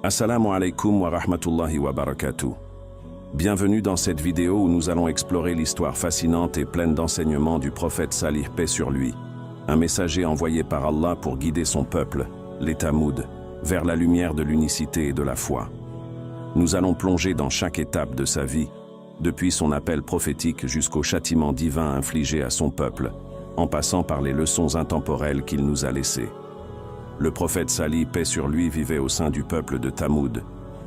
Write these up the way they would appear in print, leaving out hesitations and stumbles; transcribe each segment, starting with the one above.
Assalamu alaikum wa rahmatullahi wa barakatuh. Bienvenue dans cette vidéo où nous allons explorer l'histoire fascinante et pleine d'enseignements du prophète Salih, paix sur lui, un messager envoyé par Allah pour guider son peuple, les Tamouds, vers la lumière de l'unicité et de la foi. Nous allons plonger dans chaque étape de sa vie, depuis son appel prophétique jusqu'au châtiment divin infligé à son peuple, en passant par les leçons intemporelles qu'il nous a laissées. Le prophète Salih, paix sur lui, vivait au sein du peuple de Tamoud,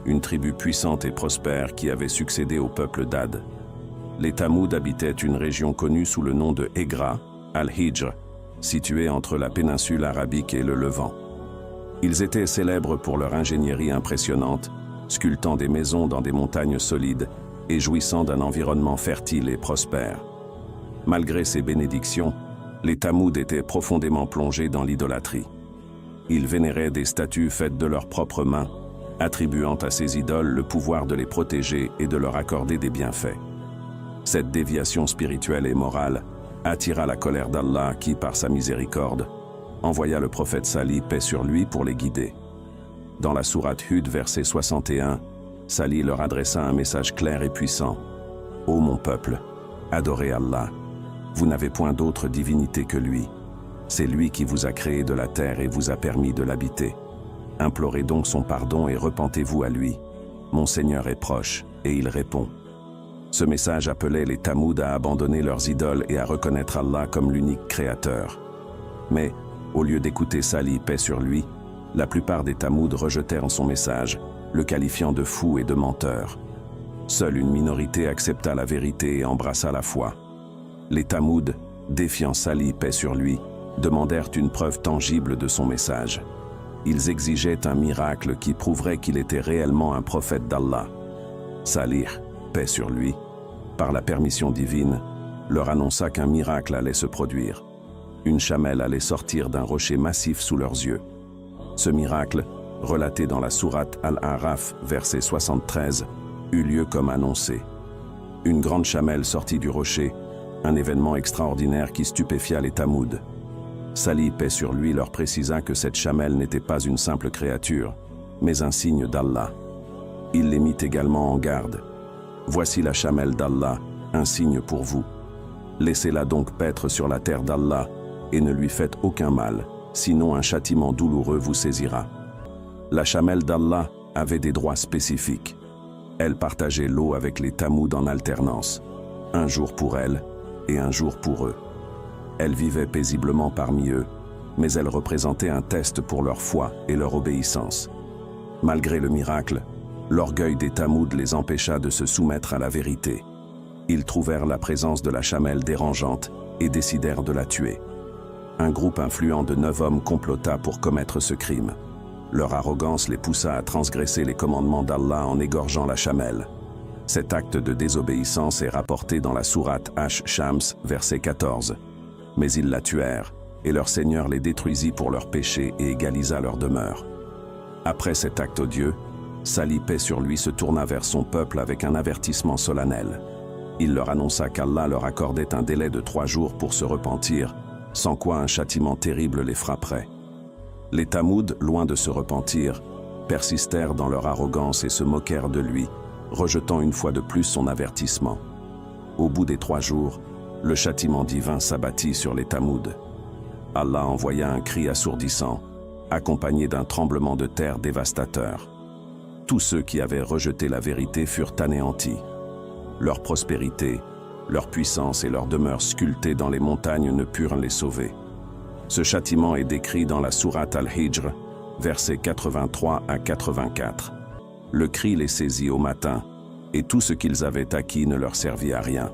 une tribu puissante et prospère qui avait succédé au peuple d'Ad. Les Tamouds habitaient une région connue sous le nom de Egra, al-Hijr, située entre la péninsule arabique et le Levant. Ils étaient célèbres pour leur ingénierie impressionnante, sculptant des maisons dans des montagnes solides et jouissant d'un environnement fertile et prospère. Malgré ces bénédictions, les Tamouds étaient profondément plongés dans l'idolâtrie. Ils vénéraient des statues faites de leurs propres mains, attribuant à ces idoles le pouvoir de les protéger et de leur accorder des bienfaits. Cette déviation spirituelle et morale attira la colère d'Allah qui, par sa miséricorde, envoya le prophète Salih, paix sur lui, pour les guider. Dans la sourate Hud, verset 61, Salih leur adressa un message clair et puissant. « Ô mon peuple, adorez Allah. Vous n'avez point d'autre divinité que lui. C'est lui qui vous a créé de la terre et vous a permis de l'habiter. Implorez donc son pardon et repentez-vous à lui. Mon Seigneur est proche, et il répond. » Ce message appelait les Tamouds à abandonner leurs idoles et à reconnaître Allah comme l'unique créateur. Mais, au lieu d'écouter Salih, paix sur lui, la plupart des Tamouds rejetèrent son message, le qualifiant de fou et de menteur. Seule une minorité accepta la vérité et embrassa la foi. Les Tamouds, défiant Salih, paix sur lui, demandèrent une preuve tangible de son message. Ils exigeaient un miracle qui prouverait qu'il était réellement un prophète d'Allah. Salih, paix sur lui, par la permission divine, leur annonça qu'un miracle allait se produire. Une chamelle allait sortir d'un rocher massif sous leurs yeux. Ce miracle, relaté dans la sourate Al-A'raf, verset 73, eut lieu comme annoncé. Une grande chamelle sortit du rocher, un événement extraordinaire qui stupéfia les Tamouds. Salih, paix sur lui, leur précisa que cette chamelle n'était pas une simple créature, mais un signe d'Allah. Il les mit également en garde. « Voici la chamelle d'Allah, un signe pour vous. Laissez-la donc paître sur la terre d'Allah et ne lui faites aucun mal, sinon un châtiment douloureux vous saisira. » La chamelle d'Allah avait des droits spécifiques. Elle partageait l'eau avec les Tamouds en alternance, un jour pour elle et un jour pour eux. Elle vivait paisiblement parmi eux, mais elle représentait un test pour leur foi et leur obéissance. Malgré le miracle, l'orgueil des Tamouds les empêcha de se soumettre à la vérité. Ils trouvèrent la présence de la chamelle dérangeante et décidèrent de la tuer. Un groupe influent de 9 hommes complota pour commettre ce crime. Leur arrogance les poussa à transgresser les commandements d'Allah en égorgeant la chamelle. Cet acte de désobéissance est rapporté dans la sourate Ash-Shams, verset 14. Mais ils la tuèrent, et leur Seigneur les détruisit pour leurs péchés et égalisa leur demeure. Après cet acte odieux, Salih, paix sur lui, se tourna vers son peuple avec un avertissement solennel. Il leur annonça qu'Allah leur accordait un délai de 3 jours pour se repentir, sans quoi un châtiment terrible les frapperait. Les Tamouds, loin de se repentir, persistèrent dans leur arrogance et se moquèrent de lui, rejetant une fois de plus son avertissement. Au bout des 3 jours, le châtiment divin s'abattit sur les Tamouds. Allah envoya un cri assourdissant, accompagné d'un tremblement de terre dévastateur. Tous ceux qui avaient rejeté la vérité furent anéantis. Leur prospérité, leur puissance et leur demeure sculptée dans les montagnes ne purent les sauver. Ce châtiment est décrit dans la sourate Al-Hijr, versets 83 à 84. Le cri les saisit au matin, et tout ce qu'ils avaient acquis ne leur servit à rien.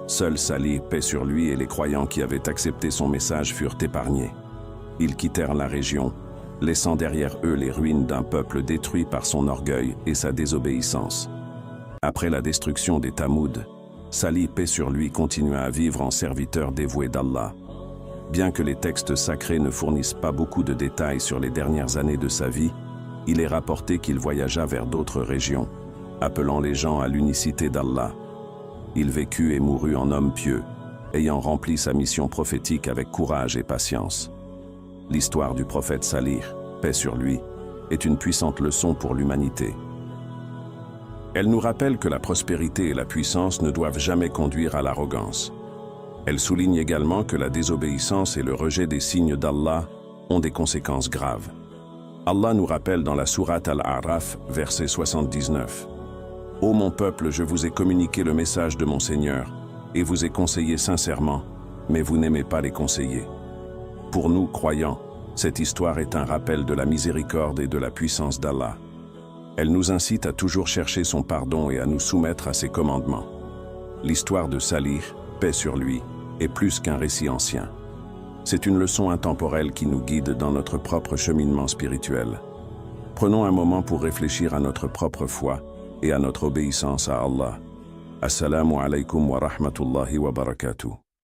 Seul Salih, paix sur lui, et les croyants qui avaient accepté son message furent épargnés. Ils quittèrent la région, laissant derrière eux les ruines d'un peuple détruit par son orgueil et sa désobéissance. Après la destruction des Tamouds, Salih, paix sur lui, continua à vivre en serviteur dévoué d'Allah. Bien que les textes sacrés ne fournissent pas beaucoup de détails sur les dernières années de sa vie, il est rapporté qu'il voyagea vers d'autres régions, appelant les gens à l'unicité d'Allah. Il vécut et mourut en homme pieux, ayant rempli sa mission prophétique avec courage et patience. L'histoire du prophète Salih, paix sur lui, est une puissante leçon pour l'humanité. Elle nous rappelle que la prospérité et la puissance ne doivent jamais conduire à l'arrogance. Elle souligne également que la désobéissance et le rejet des signes d'Allah ont des conséquences graves. Allah nous rappelle dans la sourate Al-A'raf, verset 79. « Ô mon peuple, je vous ai communiqué le message de mon Seigneur, et vous ai conseillé sincèrement, mais vous n'aimez pas les conseiller. » Pour nous, croyants, cette histoire est un rappel de la miséricorde et de la puissance d'Allah. Elle nous incite à toujours chercher son pardon et à nous soumettre à ses commandements. L'histoire de Salih, paix sur lui, est plus qu'un récit ancien. C'est une leçon intemporelle qui nous guide dans notre propre cheminement spirituel. Prenons un moment pour réfléchir à notre propre foi et à notre obéissance à Allah. Assalamu alaikum wa rahmatullahi wa barakatuh.